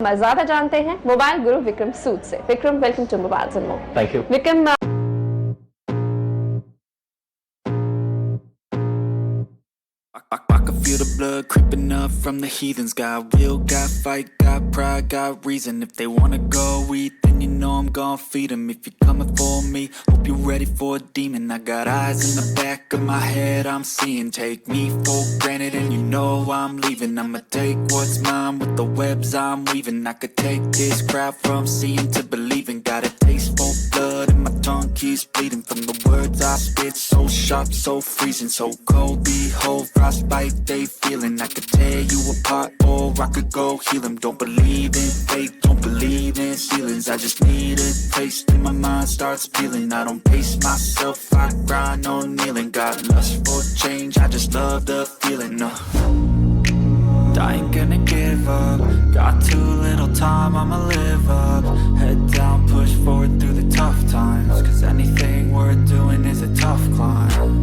ज्यादा जानते हैं मोबाइल गुरु विक्रम सूद से। Vikram, welcome to mobiles and more. Thank you. Vikram, I can feel the blood creeping up from the heathens. Got will, got fight, got pride, got reason. If they wanna go eat, then you know I'm gon' feed them. If you're coming for me, hope you're ready for a demon. I got eyes in the back of my head, I'm seeing. Take me for granted and you know I'm leaving. I'ma take what's mine with the webs I'm weaving. I could take this crowd from seeing to believing. Got a taste for blood and my tongue keeps bleeding. From the words I spit, so sharp, so freezing. So cold, behold, frostbite they feeling. I could tear you apart or I could go heal them. Don't believe in fate, don't believe in ceilings. I just need a taste and my mind starts feeling. I don't pace myself, I grind on kneeling. Got lust for change, I just love the feeling. I ain't gonna give up. Got too little time, I'ma live up. Head down, push forward through the tough times. Cause anything worth doing is a tough climb.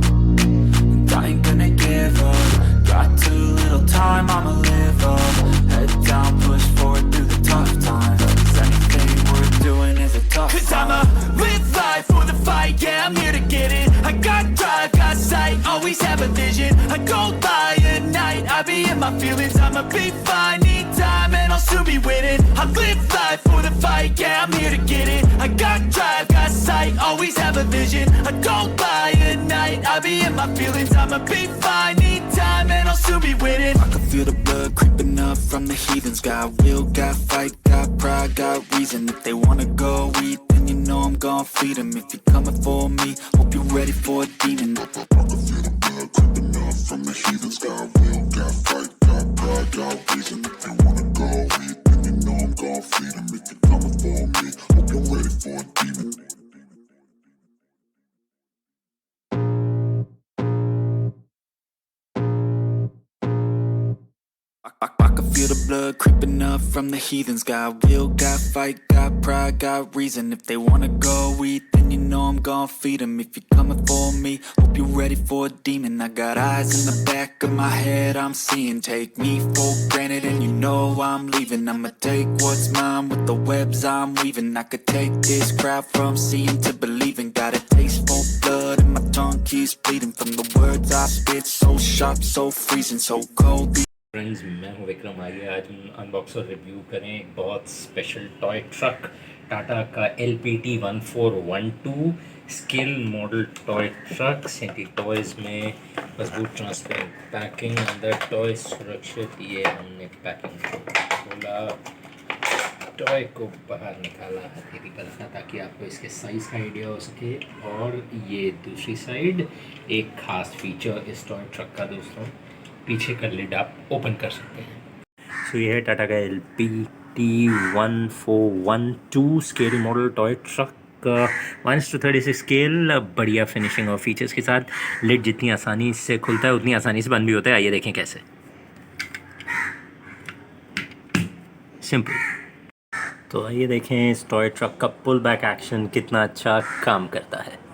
And I ain't gonna give up. Got too little time, I'ma live up. Head down, push forward through the tough times. Cause anything worth doing is a tough climb. Cause I'ma live life for the fight, yeah, I'm here to get it. I got drive, got sight, always have a vision. I go by at night, I be in my feelings. I'ma be fine, need time and I'll soon be winning. I live life for the fight, yeah, I'm here to get it. I got drive, got sight, always have a vision. I go by at night, I be in my feelings. I'ma be fine, need time and I'll soon be winning. I can feel the blood creeping up from the heathens. Got will, got fight, got pride, got reason. If they wanna go eat, then you know I'm gon' feed them. If you're coming for me, hope you're ready for a demon. I can feel the blood creeping up from the heathens. Got will, got fight, got pride, got reason. If they wanna go eat, then you know I'm gon' feed them. If you're coming for me, hope you're ready for a demon. I can feel the blood creeping up from the heathens. Got will, got fight, got pride, got reason. If they wanna go eat, then you know I'm gon' feed them. If you're coming for me, hope you're ready for a demon. I got eyes in the back of my head, I'm seeing. Take me for granted and you know I'm leaving. I'ma take what's mine with the webs I'm weaving. I could take this crowd from seeing to believing. Got a taste for blood and my tongue keeps bleeding. From the words I spit, so sharp, so freezing, so cold. Friends, मैं हूं विक्रम। आइए आज हम unbox और review करें एक बहुत special toy truck, Tata का LPT 1412 scale model toy truck. Centy toys में मजबूत ट्रांसपेरेंट पैकिंग, अंदर टॉय सुरक्षित। ये हमने पैकिंग खोला, टॉय को बाहर निकाला, हथेली पर रखा ताकि आपको इसके साइज़ का आइडिया हो सके। और ये दूसरी साइड एक ख़ास फीचर इस टॉय ट्रक का दोस्तों, पीछे का लिड आप ओपन कर सकते हैं। सो ये है टाटा का LPT 1412 scale model toy truck, 1:36 scale, बढ़िया फिनिशिंग और फीचर्स के साथ। लिड जितनी आसानी से खुलता है उतनी आसानी से बंद भी होता है। आइए देखें कैसे। सिंपल। तो आइए देखें इस टॉय ट्रक का पुल बैक एक्शन कितना अच्छा काम करता है।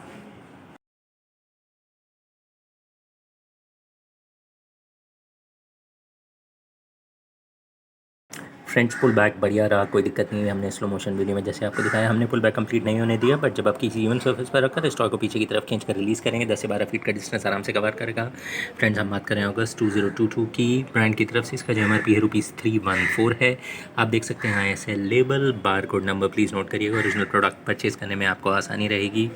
फ्रेंच पुल बैक बढ़िया रहा, कोई दिक्कत नहीं है। हमने स्लो मोशन वीडियो में जैसे आपको दिखाया, हमने पुल बैक कंप्लीट नहीं होने दिया, बट जब आप किसी इवन सर्फेस पर रखकर इस टॉय को पीछे की तरफ खींच कर रिलीज़ करेंगे 10 से 12 फीट का डिस्टेंस आराम से कवर करेगा। फ्रेंड्स, हम बात करें अगस्त 2022 की। ब्रांड की तरफ से इसका जो MRP है ₹314 है। आप देख सकते हैं ऐसे label, bar code number please note करिएगा। ओरिजिनल प्रोडक्ट परचेज़ करने में आपको आसानी रहेगी।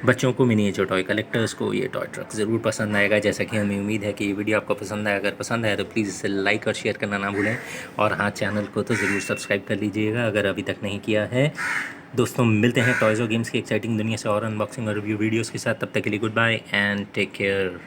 बच्चों को, मिनिएचर टॉय कलेक्टर्स को ये टॉय ट्रक ज़रूर पसंद आएगा। जैसा कि हमें उम्मीद है कि ये वीडियो आपको पसंद आया। अगर पसंद आया तो प्लीज़ इसे लाइक और शेयर करना ना भूलें। और हाँ, चैनल को तो ज़रूर सब्सक्राइब कर लीजिएगा अगर अभी तक नहीं किया है। दोस्तों, मिलते हैं टॉयज़ और गेम्स की एक्साइटिंग दुनिया से और अनबॉक्सिंग और रिव्यू वीडियोस के साथ। तब तक के लिए goodbye and take care.